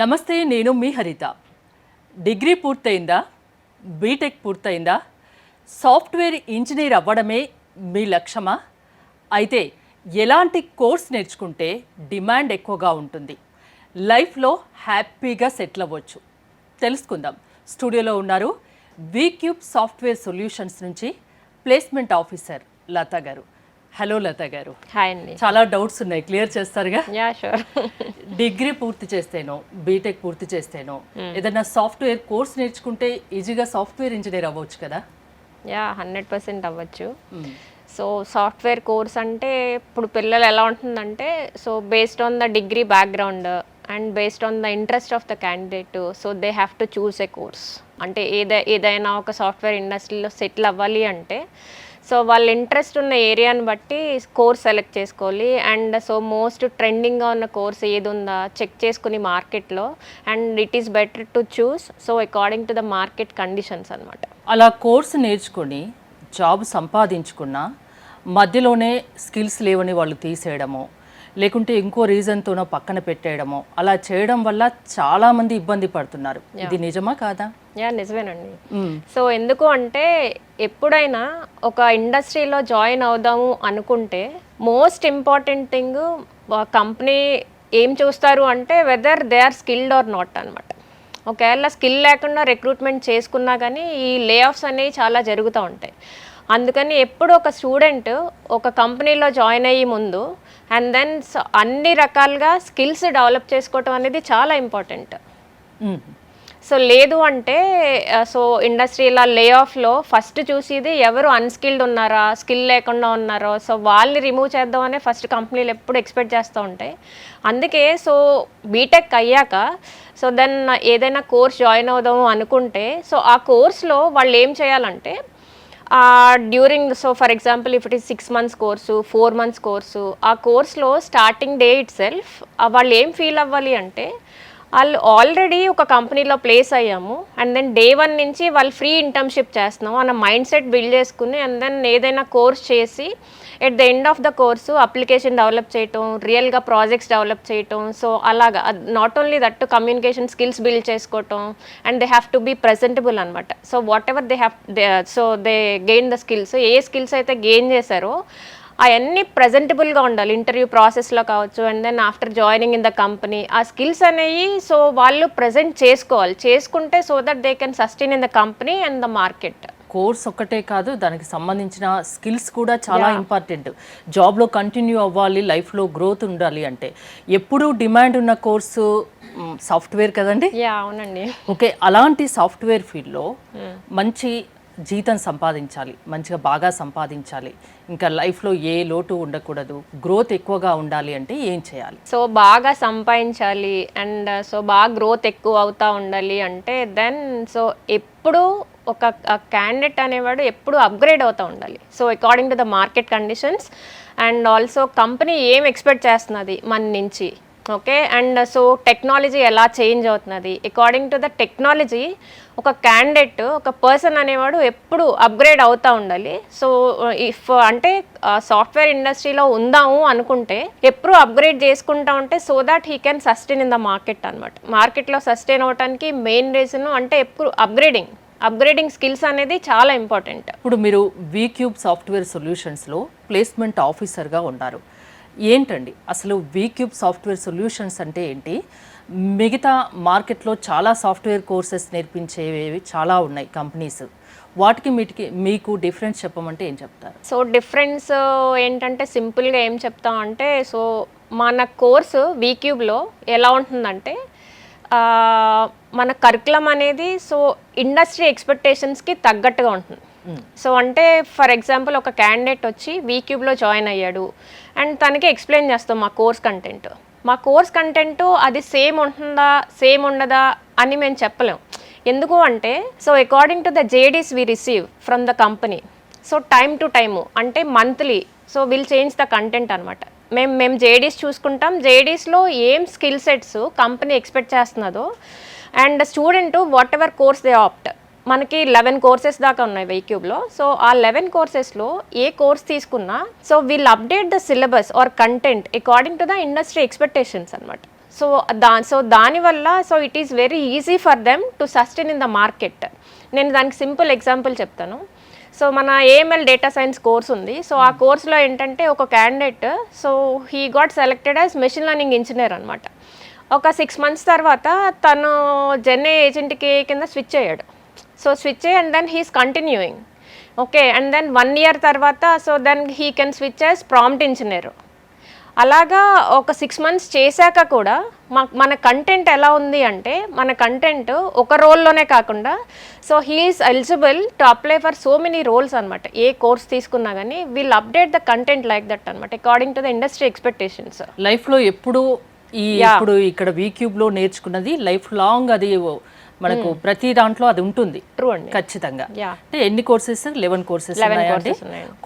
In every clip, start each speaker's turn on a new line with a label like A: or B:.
A: నమస్తే, నేను మీ హరిత. డిగ్రీ పూర్తయిందా? బీటెక్ పూర్తయిందా? సాఫ్ట్వేర్ ఇంజనీర్ అవ్వడమే మీ లక్ష్యమా? అయితే ఎలాంటి కోర్స్ నేర్చుకుంటే డిమాండ్ ఎక్కువగా ఉంటుంది, లైఫ్లో హ్యాపీగా సెటిల్ అవ్వచ్చు? తెలుసుకుందాం. స్టూడియోలో ఉన్నారు వీక్యూబ్ సాఫ్ట్వేర్ సొల్యూషన్స్ నుంచి ప్లేస్మెంట్ ఆఫీసర్ లత గారు. హలో లత గారు.
B: హాయ్ అండి.
A: చాలా డౌట్స్ ఉన్నాయి, క్లియర్ చేస్తారుగా?
B: Yeah sure.
A: డిగ్రీ పూర్తి చేస్తేనో బీటెక్ పూర్తి చేస్తేనో ఏదైనా సాఫ్ట్వేర్ కోర్స్ నేర్చుకుంటే ఈజీగా సాఫ్ట్వేర్ ఇంజనీర్ అవ్వచ్చు కదా?
B: యా 100% అవ్వచ్చు. సో సాఫ్ట్వేర్ కోర్స్ అంటే ఇప్పుడు పిల్లలు ఎలా ఉంటుందంటే, so based on the degree background and based on the interest of the candidate, so they have to choose A course. అంటే ఏదైనా ఒక సాఫ్ట్వేర్ ఇండస్ట్రీలో సెటిల్ అవ్వాలి అంటే సో వాళ్ళ ఇంట్రెస్ట్ ఉన్న ఏరియాని బట్టి కోర్స్ సెలెక్ట్ చేసుకోవాలి. అండ్ సో మోస్ట్ ట్రెండింగ్గా ఉన్న కోర్స్ ఏది ఉందా చెక్ చేసుకుని మార్కెట్లో, and it is better to choose so according to the market conditions అనమాట.
A: అలా కోర్స్ నేర్చుకొని జాబ్ సంపాదించుకున్న మధ్యలోనే స్కిల్స్ లేవని వాళ్ళు తీసేయడము, లేకుంటే ఇంకో రీజన్తోనో పక్కన పెట్టేయడము, అలా చేయడం వల్ల చాలామంది ఇబ్బంది పడుతున్నారు. ఇది నిజమా కాదా?
B: యా నిజమేనండి. సో ఎందుకు అంటే ఎప్పుడైనా ఒక ఇండస్ట్రీలో జాయిన్ అవుదాము అనుకుంటే మోస్ట్ ఇంపార్టెంట్ థింగ్ కంపెనీ ఏం చూస్తారు అంటే whether they are skilled or not అనమాట. ఒకవేళ స్కిల్ లేకుండా రిక్రూట్మెంట్ చేసుకున్నా కానీ ఈ లే ఆఫ్స్ అనేవి చాలా జరుగుతూ ఉంటాయి. అందుకని ఎప్పుడు ఒక స్టూడెంట్ ఒక కంపెనీలో జాయిన్ అయ్యే ముందు అండ్ దెన్ అన్ని రకాలుగా స్కిల్స్ డెవలప్ చేసుకోవటం అనేది చాలా ఇంపార్టెంట్. సో లేదు అంటే సో ఇండస్ట్రీలో లే ఆఫ్లో ఫస్ట్ చూసేది ఎవరు అన్స్కిల్డ్ ఉన్నారా, స్కిల్ లేకుండా ఉన్నారో, సో వాళ్ళని రిమూవ్ చేద్దామనే ఫస్ట్ కంపెనీలు ఎప్పుడు ఎక్స్పెక్ట్ చేస్తూ ఉంటాయి. అందుకే సో బీటెక్ అయ్యాక సో దెన్ ఏదైనా కోర్స్ జాయిన్ అవుదాము అనుకుంటే సో ఆ కోర్స్లో వాళ్ళు ఏం చేయాలంటే during so for example if it is 6 months course, 4 months course, ఆ కోర్స్లో స్టార్టింగ్ డే ఇట్ సెల్ఫ్ వాళ్ళు ఏం ఫీల్ అవ్వాలి అంటే వాళ్ళు ఆల్రెడీ ఒక కంపెనీలో ప్లేస్ అయ్యాము అండ్ దెన్ డే 1 నుంచి వాళ్ళు ఫ్రీ ఇంటర్న్షిప్ చేస్తున్నాము అన్న మైండ్ సెట్ బిల్డ్ చేసుకుని అండ్ దెన్ ఏదైనా కోర్స్ చేసి at the end of the course application develop చేయటం, రియల్గా ప్రాజెక్ట్స్ డెవలప్ చేయటం, సో అలాగా not only that communication skills build చేసుకోవటం and they have to be presentable అనమాట. So whatever they gain the skills, ఏ skills అయితే gain చేశారో అవన్నీ ప్రజెంటబుల్గా ఉండాలి ఇంటర్వ్యూ ప్రాసెస్లో కావచ్చు and then after joining in the company ఆ స్కిల్స్ అనేవి సో వాళ్ళు ప్రజెంట్ చేసుకోవాలి. చేసుకుంటే so that they can sustain in the company and the market.
A: Course ఒక్కటే కాదు, దానికి సంబంధించిన స్కిల్స్ కూడా చాలా ఇంపార్టెంట్. జాబ్లో కంటిన్యూ అవ్వాలి, లైఫ్లో గ్రోత్ ఉండాలి అంటే ఎప్పుడూ డిమాండ్ ఉన్న కోర్సు సాఫ్ట్వేర్ కదండి?
B: యా అవునండి.
A: ఓకే, అలాంటి సాఫ్ట్వేర్ ఫీల్డ్లో మంచి జీతం సంపాదించాలి, మంచిగా బాగా సంపాదించాలి, ఇంకా లైఫ్లో ఏ లోటు ఉండకూడదు, గ్రోత్ ఎక్కువగా ఉండాలి అంటే ఏం చేయాలి?
B: సో బాగా సంపాదించాలి అండ్ సో బాగా గ్రోత్ ఎక్కువ అవుతూ ఉండాలి అంటే దెన్ సో ఎప్పుడు ఒక క్యాండిడేట్ అనేవాడు ఎప్పుడు అప్గ్రేడ్ అవుతూ ఉండాలి. So according to the market conditions and also company ఏం ఎక్స్పెక్ట్ చేస్తున్నది మన నుంచి, ఓకే, అండ్ సో టెక్నాలజీ ఎలా చేంజ్ అవుతున్నది, అకార్డింగ్ టు ద టెక్నాలజీ ఒక క్యాండిడేట్ ఒక పర్సన్ అనేవాడు ఎప్పుడు అప్గ్రేడ్ అవుతూ ఉండాలి. సో ఇఫ్ అంటే సాఫ్ట్వేర్ ఇండస్ట్రీలో ఉందాము అనుకుంటే ఎప్పుడు అప్గ్రేడ్ చేసుకుంటా ఉంటే so that he can sustain in the market అనమాట. మార్కెట్లో సస్టైన్ అవడానికి మెయిన్ రీజన్ అంటే ఎప్పుడు అప్గ్రేడింగ్ స్కిల్స్ అనేది చాలా ఇంపార్టెంట్.
A: ఇప్పుడు మీరు వీక్యూబ్ సాఫ్ట్వేర్ సొల్యూషన్స్లో ప్లేస్మెంట్ ఆఫీసర్గా ఉన్నారు. ఏంటండి అసలు వీక్యూబ్ సాఫ్ట్వేర్ సొల్యూషన్స్ అంటే ఏంటి? మిగతా మార్కెట్లో చాలా సాఫ్ట్వేర్ కోర్సెస్ నేర్పించేవి చాలా ఉన్నాయి కంపెనీస్, వాటికి మీకు డిఫరెన్స్ చెప్పమంటే ఏం చెప్తారు?
B: సో డిఫరెన్స్ ఏంటంటే సింపుల్గా ఏం చెప్తాం అంటే సో మన కోర్సు వీక్యూబ్లో ఎలా ఉంటుందంటే మన కరికులం అనేది సో ఇండస్ట్రీ ఎక్స్పెక్టేషన్స్కి తగ్గట్టుగా ఉంటుంది. సో అంటే ఫర్ ఎగ్జాంపుల్ ఒక క్యాండిడేట్ వచ్చి వీక్యూబ్లో జాయిన్ అయ్యాడు అండ్ తనకి ఎక్స్ప్లెయిన్ చేస్తాం మా కోర్స్ కంటెంట్ అది సేమ్ ఉంటుందా సేమ్ ఉండదా అని మేము చెప్పలేం. ఎందుకు అంటే so according to the JDs we receive from the company, so time to time అంటే monthly so will change the content అనమాట. మేము జేడీస్ చూసుకుంటాం, జేడీస్లో ఏం స్కిల్ సెట్స్ కంపెనీ ఎక్స్పెక్ట్ చేస్తున్నదో and student whatever course they opt, మనకి 11 courses దాకా ఉన్నాయి వీక్యూబ్లో. సో ఆ 11 కోర్సెస్లో ఏ కోర్స్ తీసుకున్నా so will update the syllabus or content according to the industry expectations అనమాట. సో దానివల్ల so it is very easy for them to sustain in the market. నేను దానికి సింపుల్ ఎగ్జాంపుల్ చెప్తాను. సో మన ఏఎంఎల్ డేటా సైన్స్ కోర్స్ ఉంది. So ఆ కోర్స్లో ఏంటంటే ఒక candidate so he got selected as machine learning engineer అనమాట. ఒక 6 months తర్వాత తను జెన్ఏ ఏజెంట్కి కింద స్విచ్ అయ్యాడు. సో స్విచ్ అయ్యి and then he's continuing. Okay, and then 1 year తర్వాత so then he can switch as prompt engineer. అలాగా ఒక 6 months చేశాక కూడా మన కంటెంట్ ఎలా ఉంది అంటే మన కంటెంట్ ఒక రోల్లోనే కాకుండా so he is eligible to apply for so many roles అనమాట. ఏ కోర్స్ తీసుకున్నా కానీ we'll update the content like that అనమాట according to the industry expectations.
A: లైఫ్లో ఎప్పుడు ఇప్పుడు ఇక్కడ వీక్యూబ్లో నేర్చుకున్నది లైఫ్ లాంగ్ అది మనకు ప్రతి దాంట్లో అది ఉంటుంది.
B: ట్రూ అండి,
A: ఖచ్చితంగా. అంటే ఎన్ని కోర్సెస్? 11 కోర్సెస్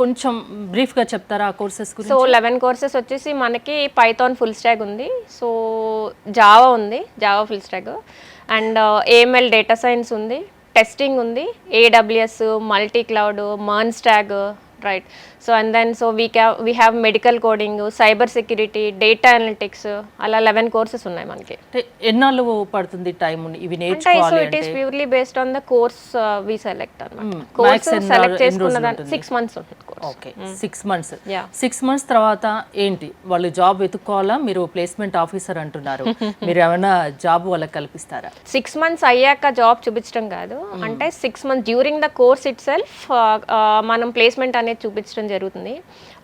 A: కొంచెం బ్రీఫ్ గా చెప్తారా ఆ కోర్సెస్ గురించి?
B: సో 11 కోర్సెస్ వచ్చేసి మనకి పైథాన్ ఫుల్ స్టాక్ ఉంది, సో జావా ఉంది, Java full stack, and AML data science ఉంది, టెస్టింగ్ ఉంది, AWS, multi cloud, MERN stack, right. So and then so we have medical coding, cyber security, data analytics, అలా 11 courses ఉన్నాయి మనకి.
A: ఎన్నాళ్ళు పడుతుంది time ఇవి నేర్చుకోవాలి?
B: So it is purely based on the course we select అన్నమాట. Course select చేసుకున్న దాన్ని 6 months ఉంటుంది కోర్స్.
A: Okay, 6 months. 6 months తర్వాత ఏంటి? వాళ్ళు జాబ్ వెతుక్కోవాలా? మీరు ప్లేస్మెంట్ ఆఫీసర్ అంటున్నారు, మీరు ఏమైనా జాబ్ వాళ్ళకి కల్పిస్తారా?
B: 6 months అయ్యాక జాబ్ చూపించడం కాదు, అంటే 6 months during the course it self మనం ప్లేస్మెంట్ అనేది చూపించడం జరుగుతుంది.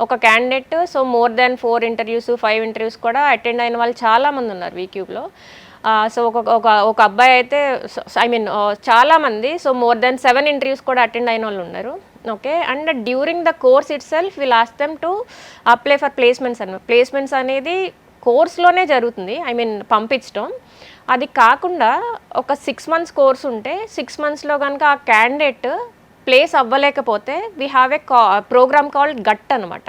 B: ఒక candidate so more than 4 interviews 5 interviews కూడా అటెండ్ అయిన వాళ్ళు చాలామంది ఉన్నారు వీక్యూబ్లో. సో ఒక అబ్బాయి అయితే ఐ మీన్ చాలామంది సో మోర్ దాన్ 7 interviews కూడా అటెండ్ అయిన వాళ్ళు ఉన్నారు. Okay, and during the course it self will ask them to apply for placements అన్నమాట. ప్లేస్మెంట్స్ అనేది కోర్స్లోనే జరుగుతుంది, ఐ మీన్ పంపించడం. అది కాకుండా ఒక 6 months కోర్స్ ఉంటే 6 monthsలో కనుక ఆ క్యాండిడేట్ ప్లేస్ అవ్వలేకపోతే we have a program called GUT అనమాట.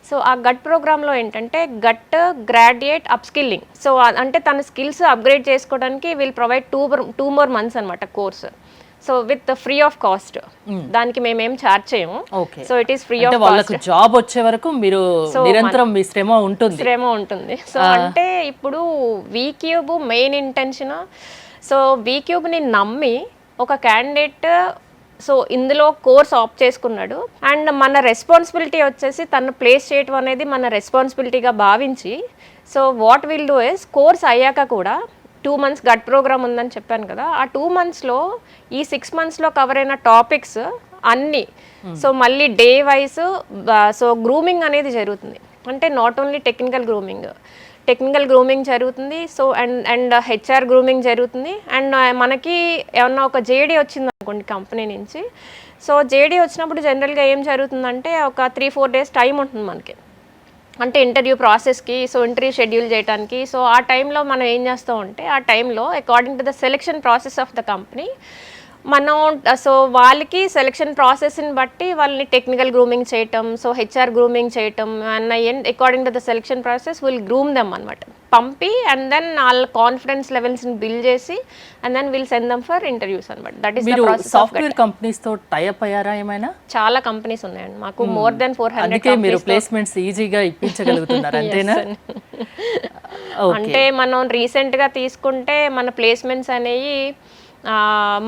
B: సో ఆ గట్ ప్రోగ్రాంలో ఏంటంటే గట్ గ్రాడ్యుయేట్ అప్స్కిల్లింగ్. సో అంటే తన స్కిల్స్ అప్గ్రేడ్ చేసుకోవడానికి విల్ ప్రొవైడ్ 2 more months అనమాట course. So with free of cost, దానికి మేమేం ఛార్జ్ చేయము. So it is free of cost.
A: Job వచ్చే వరకు మీరు నిరంతరం మీ శ్రమ ఉంటుంది. సో అంటే ఇప్పుడు వీక్యూబ్ మెయిన్ ఇంటెన్షన్, సో వీక్యూబ్ని నమ్మి ఒక క్యాండిడేట్ సో ఇందులో కోర్స్ ఆప్ట్ చేసుకున్నాడు, అండ్ మన రెస్పాన్సిబిలిటీ వచ్చేసి తను ప్లేస్ చేయటం అనేది మన రెస్పాన్సిబిలిటీగా భావించి so what will do is course అయ్యాక కూడా 2 months గట్ ప్రోగ్రామ్ ఉందని చెప్పాను కదా, ఆ 2 monthsలో ఈ 6 monthsలో కవర్ అయిన టాపిక్స్ అన్నీ సో మళ్ళీ డే వైజ్ సో గ్రూమింగ్ అనేది జరుగుతుంది. అంటే నాట్ ఓన్లీ టెక్నికల్ గ్రూమింగ్ జరుగుతుంది, సో అండ్ హెచ్ఆర్ గ్రూమింగ్ జరుగుతుంది. అండ్ మనకి ఏమన్నా ఒక జేడీ వచ్చింది అనుకోండి కంపెనీ నుంచి, సో జేడీ వచ్చినప్పుడు జనరల్గా ఏం జరుగుతుందంటే ఒక 3-4 days టైం ఉంటుంది మనకి, అంటే ఇంటర్వ్యూ ప్రాసెస్కి, సో ఇంటర్వ్యూ షెడ్యూల్ చేయడానికి. సో ఆ టైంలో మనం ఏం చేస్తామంటే ఆ టైంలో according to the selection process of the company మనం సో వాళ్ళకి సెలెక్షన్ ప్రాసెస్ని బట్టి వాళ్ళని టెక్నికల్ గ్రూమింగ్ చేయటం, సో హెచ్ఆర్ గ్రూమింగ్ చేయటం, and according to the selection process will groom them అనమాట, పంపి అండ్ దెన్ వాళ్ళ కాన్ఫిడెన్స్ లెవెల్స్ని బిల్డ్ చేసి and then will send them for interviews అనమాట. That is the process. Software companies తో tie up అయ్యారా ఏమైనా?
B: చాలా కంపెనీస్ ఉన్నాయండి మాకు, మోర్ దెన్ 400.
A: మీరు ప్లేస్మెంట్స్ ఈజీగా ఇప్పించగలుగుతున్నారు అంతేనా?
B: అంటే మనం రీసెంట్గా తీసుకుంటే మన ప్లేస్మెంట్స్ అనేవి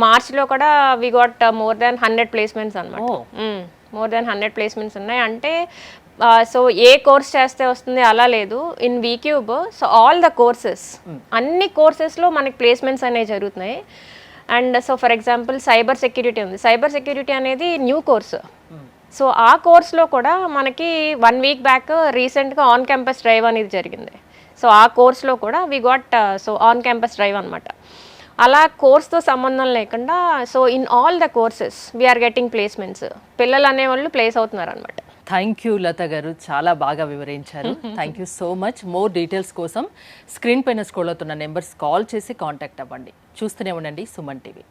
B: మార్చ్లో కూడా we got more than 100 placements అనమాట. మోర్ దాన్ 100 ప్లేస్మెంట్స్ ఉన్నాయి. అంటే సో ఏ కోర్స్ చేస్తే వస్తుంది అలా లేదు, in VCube so all the courses అన్ని కోర్సెస్లో మనకి ప్లేస్మెంట్స్ అనేవి జరుగుతున్నాయి. And so for example cyber security ఉంది, సైబర్ సెక్యూరిటీ అనేది న్యూ కోర్సు. సో ఆ కోర్స్లో కూడా మనకి 1 week బ్యాక్ రీసెంట్గా ఆన్ క్యాంపస్ డ్రైవ్ అనేది జరిగింది. సో ఆ కోర్స్లో కూడా we got so on campus drive అనమాట. అలా కోర్స్తో సంబంధం లేకుండా so in all the courses we are getting placements. పిల్లలు అనేవాళ్ళు ప్లేస్ అవుతున్నారు అనమాట.
A: థ్యాంక్ యూ లత గారు, చాలా బాగా వివరించారు. Thank you so much. More details కోసం స్క్రీన్ పైన స్క్రోల్ అవుతున్న నెంబర్స్ కాల్ చేసి కాంటాక్ట్ అవ్వండి. చూస్తూనే ఉండండి సుమన్ టీవీ.